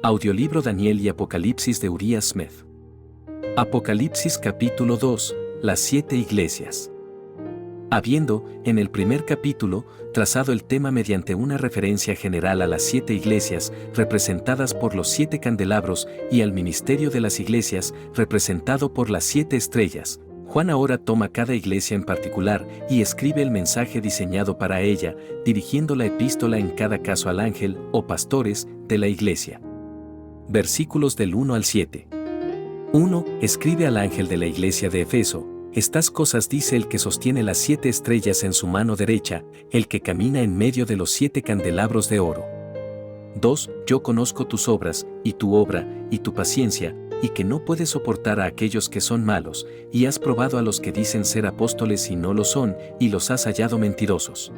Audiolibro Daniel y Apocalipsis de Uriah Smith. Apocalipsis capítulo 2, las 7 iglesias. Habiendo, en el primer capítulo, trazado el tema mediante una referencia general a las 7 iglesias, representadas por los 7 candelabros, y al ministerio de las iglesias, representado por las 7 estrellas, Juan ahora toma cada iglesia en particular y escribe el mensaje diseñado para ella, dirigiendo la epístola en cada caso al ángel, o pastores, de la iglesia. Versículos del 1 al 7. 1. Escribe al ángel de la iglesia de Efeso: estas cosas dice el que sostiene las 7 estrellas en su mano derecha, el que camina en medio de los 7 candelabros de oro. 2. Yo conozco tus obras, y tu obra, y tu paciencia, y que no puedes soportar a aquellos que son malos, y has probado a los que dicen ser apóstoles y no lo son, y los has hallado mentirosos.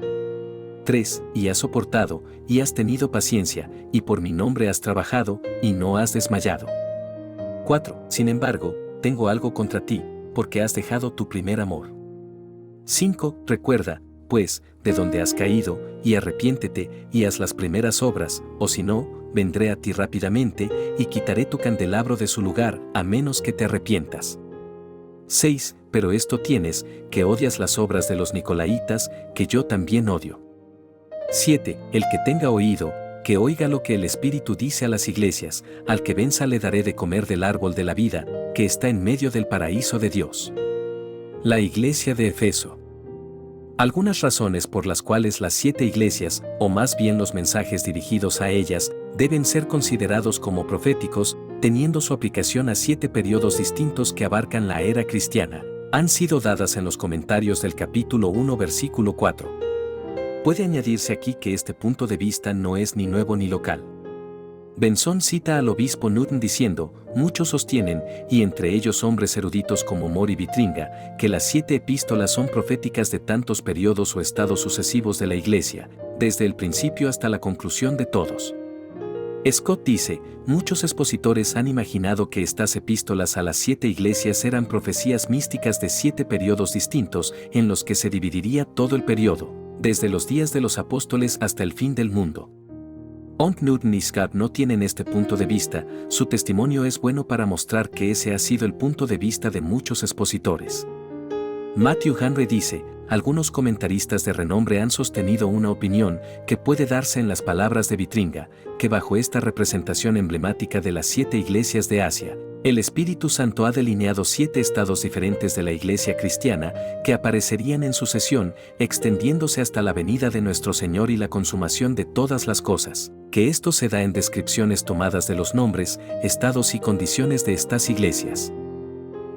3. Y has soportado, y has tenido paciencia, y por mi nombre has trabajado, y no has desmayado. 4. Sin embargo, tengo algo contra ti, porque has dejado tu primer amor. 5. Recuerda, pues, de donde has caído, y arrepiéntete, y haz las primeras obras, o si no, vendré a ti rápidamente, y quitaré tu candelabro de su lugar, a menos que te arrepientas. 6. Pero esto tienes, que odias las obras de los Nicolaitas, que yo también odio. 7. El que tenga oído, que oiga lo que el Espíritu dice a las iglesias: al que venza le daré de comer del árbol de la vida, que está en medio del paraíso de Dios. La iglesia de Efeso. Algunas razones por las cuales las 7 iglesias, o más bien los mensajes dirigidos a ellas, deben ser considerados como proféticos, teniendo su aplicación a 7 periodos distintos que abarcan la era cristiana, han sido dadas en los comentarios del capítulo 1 versículo 4. Puede añadirse aquí que este punto de vista no es ni nuevo ni local. Benson cita al obispo Newton diciendo: muchos sostienen, y entre ellos hombres eruditos como Moore y Vitringa, que las 7 epístolas son proféticas de tantos periodos o estados sucesivos de la iglesia, desde el principio hasta la conclusión de todos. Scott dice: muchos expositores han imaginado que estas epístolas a las 7 iglesias eran profecías místicas de 7 periodos distintos en los que se dividiría todo el periodo, desde los días de los apóstoles hasta el fin del mundo. Aunque Newton y Scott no tienen este punto de vista, su testimonio es bueno para mostrar que ese ha sido el punto de vista de muchos expositores. Matthew Henry dice: algunos comentaristas de renombre han sostenido una opinión que puede darse en las palabras de Vitringa, que bajo esta representación emblemática de las 7 iglesias de Asia, el Espíritu Santo ha delineado 7 estados diferentes de la iglesia cristiana que aparecerían en sucesión, extendiéndose hasta la venida de nuestro Señor y la consumación de todas las cosas, que esto se da en descripciones tomadas de los nombres, estados y condiciones de estas iglesias,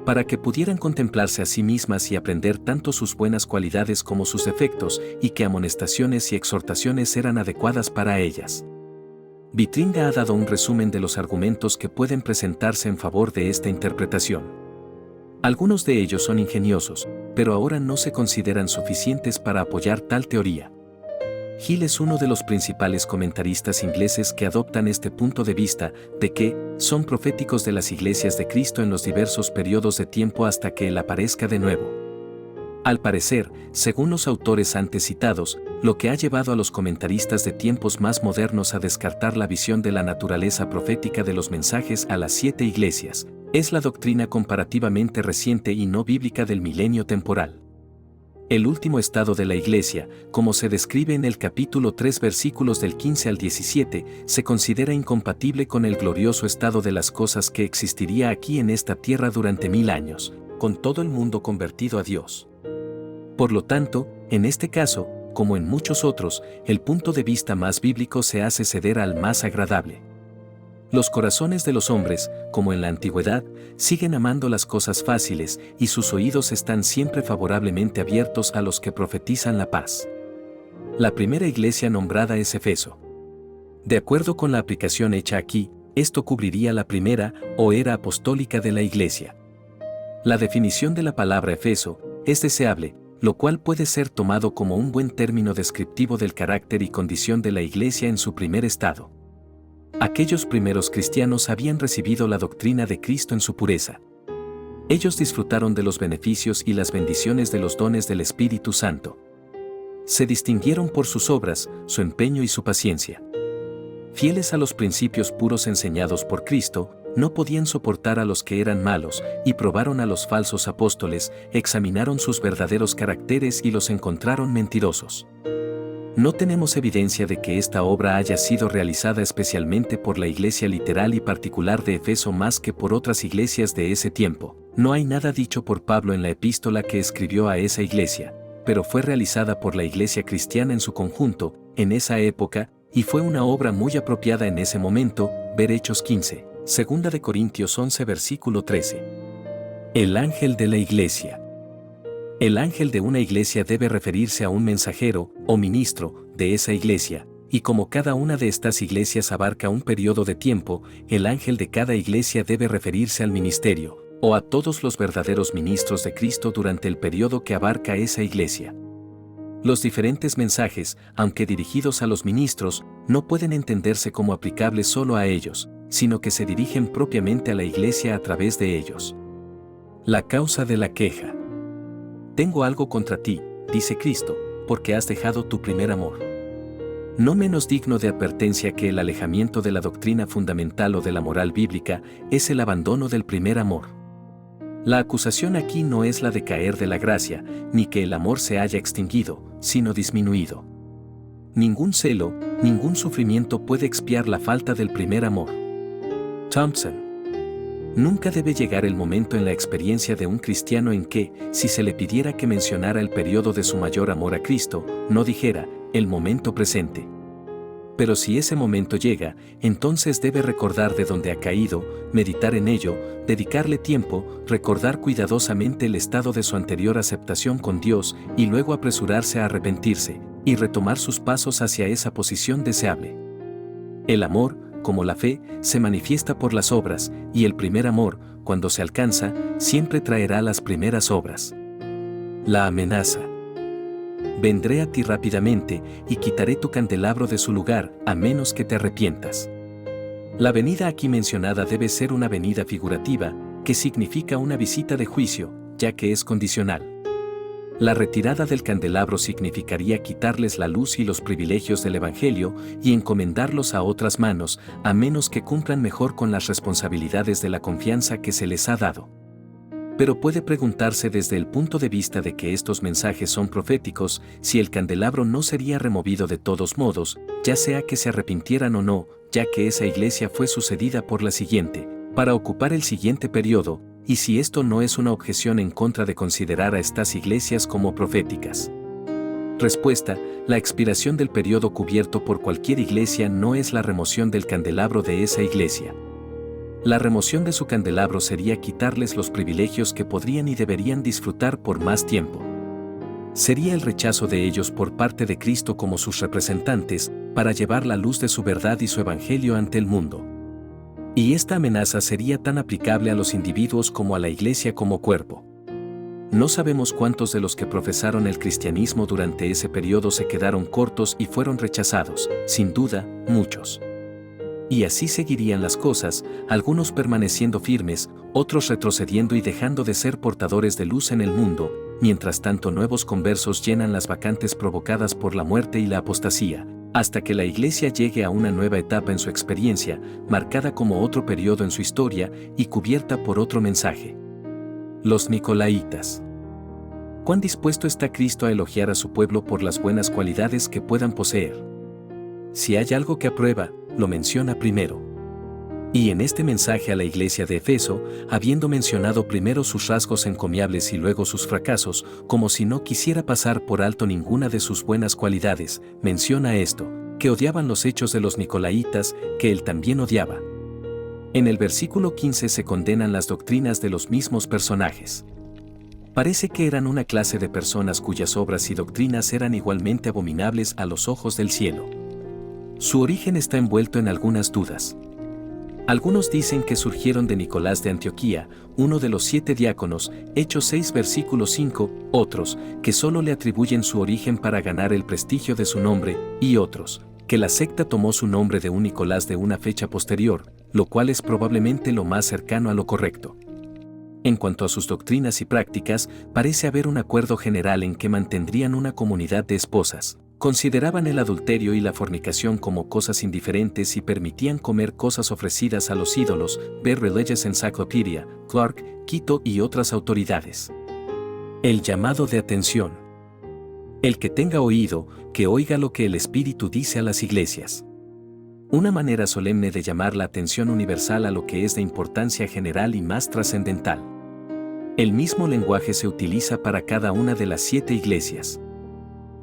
para que pudieran contemplarse a sí mismas y aprender tanto sus buenas cualidades como sus defectos, y que amonestaciones y exhortaciones eran adecuadas para ellas. Vitringa ha dado un resumen de los argumentos que pueden presentarse en favor de esta interpretación. Algunos de ellos son ingeniosos, pero ahora no se consideran suficientes para apoyar tal teoría. Hill es uno de los principales comentaristas ingleses que adoptan este punto de vista, de que son proféticos de las iglesias de Cristo en los diversos periodos de tiempo hasta que Él aparezca de nuevo. Al parecer, según los autores antes citados, lo que ha llevado a los comentaristas de tiempos más modernos a descartar la visión de la naturaleza profética de los mensajes a las 7 iglesias, es la doctrina comparativamente reciente y no bíblica del milenio temporal. El último estado de la iglesia, como se describe en el capítulo 3 versículos del 15 al 17, se considera incompatible con el glorioso estado de las cosas que existiría aquí en esta tierra durante 1000 años, con todo el mundo convertido a Dios. Por lo tanto, en este caso, como en muchos otros, el punto de vista más bíblico se hace ceder al más agradable. Los corazones de los hombres, como en la antigüedad, siguen amando las cosas fáciles, y sus oídos están siempre favorablemente abiertos a los que profetizan la paz. La primera iglesia nombrada es Efeso. De acuerdo con la aplicación hecha aquí, esto cubriría la primera, o era apostólica de la iglesia. La definición de la palabra Efeso es deseable, lo cual puede ser tomado como un buen término descriptivo del carácter y condición de la iglesia en su primer estado. Aquellos primeros cristianos habían recibido la doctrina de Cristo en su pureza. Ellos disfrutaron de los beneficios y las bendiciones de los dones del Espíritu Santo. Se distinguieron por sus obras, su empeño y su paciencia. fieles a los principios puros enseñados por Cristo, no podían soportar a los que eran malos, y probaron a los falsos apóstoles, examinaron sus verdaderos caracteres y los encontraron mentirosos. No tenemos evidencia de que esta obra haya sido realizada especialmente por la iglesia literal y particular de Efeso más que por otras iglesias de ese tiempo. No hay nada dicho por Pablo en la epístola que escribió a esa iglesia, pero fue realizada por la iglesia cristiana en su conjunto, en esa época, y fue una obra muy apropiada en ese momento. Ver Hechos 15, 2 de Corintios 11 versículo 13. El ángel de la iglesia. El ángel de una iglesia debe referirse a un mensajero o ministro de esa iglesia, y como cada una de estas iglesias abarca un periodo de tiempo, el ángel de cada iglesia debe referirse al ministerio, o a todos los verdaderos ministros de Cristo durante el periodo que abarca esa iglesia. Los diferentes mensajes, aunque dirigidos a los ministros, no pueden entenderse como aplicables solo a ellos, sino que se dirigen propiamente a la iglesia a través de ellos. La causa de la queja. Tengo algo contra ti, dice Cristo, porque has dejado tu primer amor. No menos digno de advertencia que el alejamiento de la doctrina fundamental o de la moral bíblica es el abandono del primer amor. La acusación aquí no es la de caer de la gracia, ni que el amor se haya extinguido, sino disminuido. Ningún celo, ningún sufrimiento puede expiar la falta del primer amor. Thompson. Nunca debe llegar el momento en la experiencia de un cristiano en que, si se le pidiera que mencionara el periodo de su mayor amor a Cristo, no dijera, el momento presente. Pero si ese momento llega, entonces debe recordar de dónde ha caído, meditar en ello, dedicarle tiempo, recordar cuidadosamente el estado de su anterior aceptación con Dios y luego apresurarse a arrepentirse, y retomar sus pasos hacia esa posición deseable. El amor, como la fe, se manifiesta por las obras, y el primer amor, cuando se alcanza, siempre traerá las primeras obras. La amenaza. Vendré a ti rápidamente, y quitaré tu candelabro de su lugar, a menos que te arrepientas. La venida aquí mencionada debe ser una venida figurativa, que significa una visita de juicio, ya que es condicional. La retirada del candelabro significaría quitarles la luz y los privilegios del Evangelio y encomendarlos a otras manos, a menos que cumplan mejor con las responsabilidades de la confianza que se les ha dado. Pero puede preguntarse desde el punto de vista de que estos mensajes son proféticos, si el candelabro no sería removido de todos modos, ya sea que se arrepintieran o no, ya que esa iglesia fue sucedida por la siguiente, para ocupar el siguiente periodo, y si esto no es una objeción en contra de considerar a estas iglesias como proféticas. Respuesta: la expiración del periodo cubierto por cualquier iglesia no es la remoción del candelabro de esa iglesia. La remoción de su candelabro sería quitarles los privilegios que podrían y deberían disfrutar por más tiempo. Sería el rechazo de ellos por parte de Cristo como sus representantes, para llevar la luz de su verdad y su evangelio ante el mundo. Y esta amenaza sería tan aplicable a los individuos como a la iglesia como cuerpo. No sabemos cuántos de los que profesaron el cristianismo durante ese periodo se quedaron cortos y fueron rechazados, sin duda, muchos. Y así seguirían las cosas, algunos permaneciendo firmes, otros retrocediendo y dejando de ser portadores de luz en el mundo, mientras tanto nuevos conversos llenan las vacantes provocadas por la muerte y la apostasía, hasta que la iglesia llegue a una nueva etapa en su experiencia, marcada como otro periodo en su historia y cubierta por otro mensaje. Los Nicolaitas. ¿Cuán dispuesto está Cristo a elogiar a su pueblo por las buenas cualidades que puedan poseer? Si hay algo que aprueba, lo menciona primero. Y en este mensaje a la iglesia de Efeso, habiendo mencionado primero sus rasgos encomiables y luego sus fracasos, como si no quisiera pasar por alto ninguna de sus buenas cualidades, menciona esto, que odiaban los hechos de los Nicolaitas, que él también odiaba. En el versículo 15 se condenan las doctrinas de los mismos personajes. Parece que eran una clase de personas cuyas obras y doctrinas eran igualmente abominables a los ojos del cielo. Su origen está envuelto en algunas dudas. Algunos dicen que surgieron de Nicolás de Antioquía, uno de los 7 diáconos, Hechos 6 versículo 5, otros, que solo le atribuyen su origen para ganar el prestigio de su nombre, y otros, que la secta tomó su nombre de un Nicolás de una fecha posterior, lo cual es probablemente lo más cercano a lo correcto. En cuanto a sus doctrinas y prácticas, parece haber un acuerdo general en que mantendrían una comunidad de esposas, Consideraban el adulterio y la fornicación como cosas indiferentes y permitían comer cosas ofrecidas a los ídolos, ver Religious Encyclopedia, Clark, Quito y otras autoridades. El llamado de atención. El que tenga oído, que oiga lo que el Espíritu dice a las iglesias. Una manera solemne de llamar la atención universal a lo que es de importancia general y más trascendental. El mismo lenguaje se utiliza para cada una de las 7 iglesias.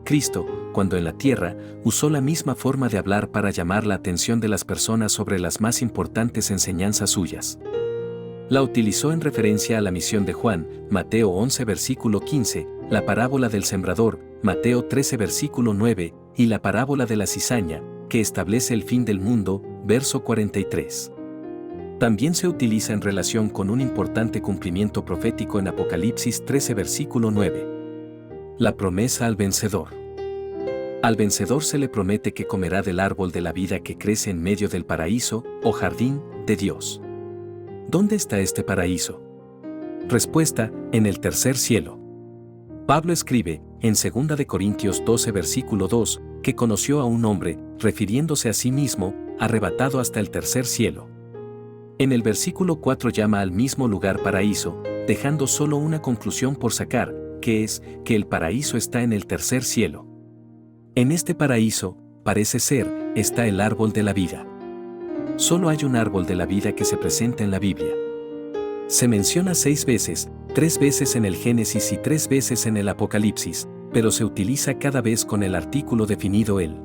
Cristo, cuando en la tierra, usó la misma forma de hablar para llamar la atención de las personas sobre las más importantes enseñanzas suyas. La utilizó en referencia a la misión de Juan, Mateo 11 versículo 15, la parábola del sembrador, Mateo 13 versículo 9, y la parábola de la cizaña, que establece el fin del mundo, verso 43. También se utiliza en relación con un importante cumplimiento profético en Apocalipsis 13 versículo 9. La promesa al vencedor. Al vencedor se le promete que comerá del árbol de la vida que crece en medio del paraíso, o jardín, de Dios. ¿Dónde está este paraíso? Respuesta: en el tercer cielo. Pablo escribe, en 2 de Corintios 12 versículo 2, que conoció a un hombre, refiriéndose a sí mismo, arrebatado hasta el tercer cielo. En el versículo 4 llama al mismo lugar paraíso, dejando solo una conclusión por sacar, que es, que el paraíso está en el tercer cielo. En este paraíso, parece ser, está el árbol de la vida. Solo hay un árbol de la vida que se presenta en la Biblia. Se menciona 6 veces, 3 veces en el Génesis y 3 veces en el Apocalipsis, pero se utiliza cada vez con el artículo definido el.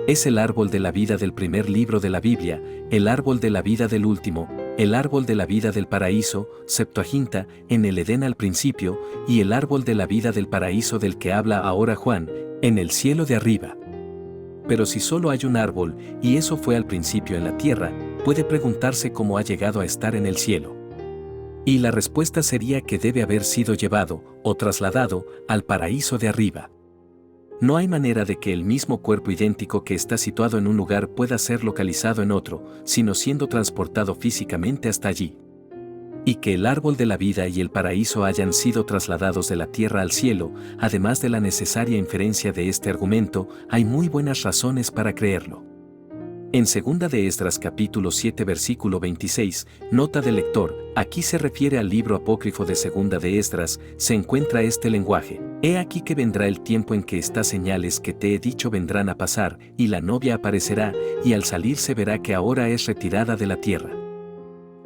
Es el árbol de la vida del primer libro de la Biblia, el árbol de la vida del último, el árbol de la vida del paraíso, Septuaginta, en el Edén al principio, y el árbol de la vida del paraíso del que habla ahora Juan, en el cielo de arriba. Pero si solo hay un árbol, y eso fue al principio en la tierra, puede preguntarse cómo ha llegado a estar en el cielo. Y la respuesta sería que debe haber sido llevado, o trasladado, al paraíso de arriba. No hay manera de que el mismo cuerpo idéntico que está situado en un lugar pueda ser localizado en otro, sino siendo transportado físicamente hasta allí. Y que el árbol de la vida y el paraíso hayan sido trasladados de la tierra al cielo, además de la necesaria inferencia de este argumento, hay muy buenas razones para creerlo. En 2 de Esdras capítulo 7 versículo 26, nota del lector, aquí se refiere al libro apócrifo de 2 de Esdras, se encuentra este lenguaje: he aquí que vendrá el tiempo en que estas señales que te he dicho vendrán a pasar, y la novia aparecerá, y al salir se verá que ahora es retirada de la tierra.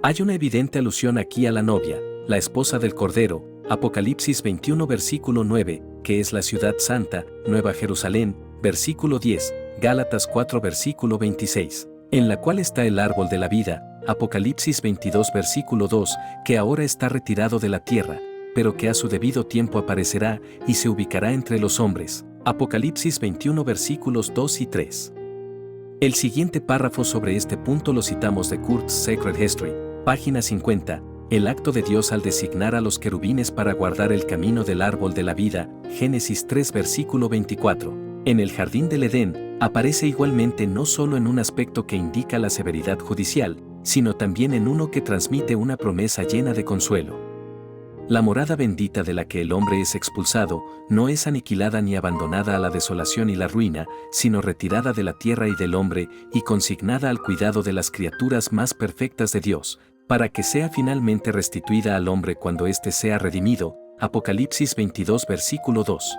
Hay una evidente alusión aquí a la novia, la esposa del Cordero, Apocalipsis 21 versículo 9, que es la ciudad santa, Nueva Jerusalén, versículo 10, Gálatas 4 versículo 26, en la cual está el árbol de la vida, Apocalipsis 22 versículo 2, que ahora está retirado de la tierra, pero que a su debido tiempo aparecerá y se ubicará entre los hombres, Apocalipsis 21 versículos 2 y 3. El siguiente párrafo sobre este punto lo citamos de Kurt's Sacred History, página 50, el acto de Dios al designar a los querubines para guardar el camino del árbol de la vida, Génesis 3 versículo 24. En el jardín del Edén, aparece igualmente no solo en un aspecto que indica la severidad judicial, sino también en uno que transmite una promesa llena de consuelo. La morada bendita de la que el hombre es expulsado, no es aniquilada ni abandonada a la desolación y la ruina, sino retirada de la tierra y del hombre, y consignada al cuidado de las criaturas más perfectas de Dios, para que sea finalmente restituida al hombre cuando éste sea redimido, Apocalipsis 22 versículo 2.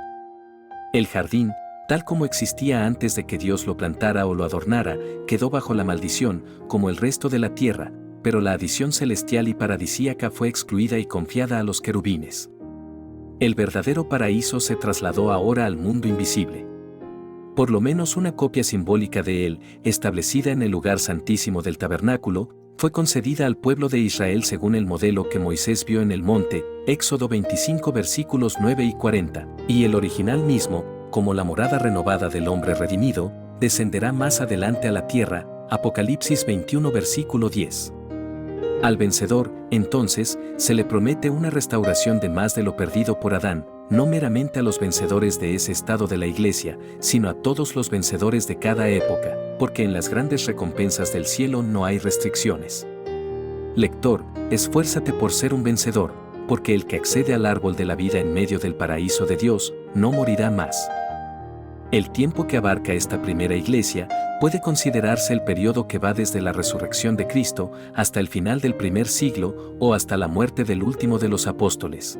El jardín, tal como existía antes de que Dios lo plantara o lo adornara, quedó bajo la maldición, como el resto de la tierra, pero la adición celestial y paradisíaca fue excluida y confiada a los querubines. El verdadero paraíso se trasladó ahora al mundo invisible. Por lo menos una copia simbólica de él, establecida en el lugar santísimo del tabernáculo, fue concedida al pueblo de Israel según el modelo que Moisés vio en el monte, Éxodo 25 versículos 9 y 40, y el original mismo, como la morada renovada del hombre redimido, descenderá más adelante a la tierra, Apocalipsis 21 versículo 10. Al vencedor, entonces, se le promete una restauración de más de lo perdido por Adán, no meramente a los vencedores de ese estado de la iglesia, sino a todos los vencedores de cada época, porque en las grandes recompensas del cielo no hay restricciones. Lector, esfuérzate por ser un vencedor, porque el que accede al árbol de la vida en medio del paraíso de Dios, no morirá más. El tiempo que abarca esta primera iglesia puede considerarse el periodo que va desde la resurrección de Cristo hasta el final del primer siglo o hasta la muerte del último de los apóstoles.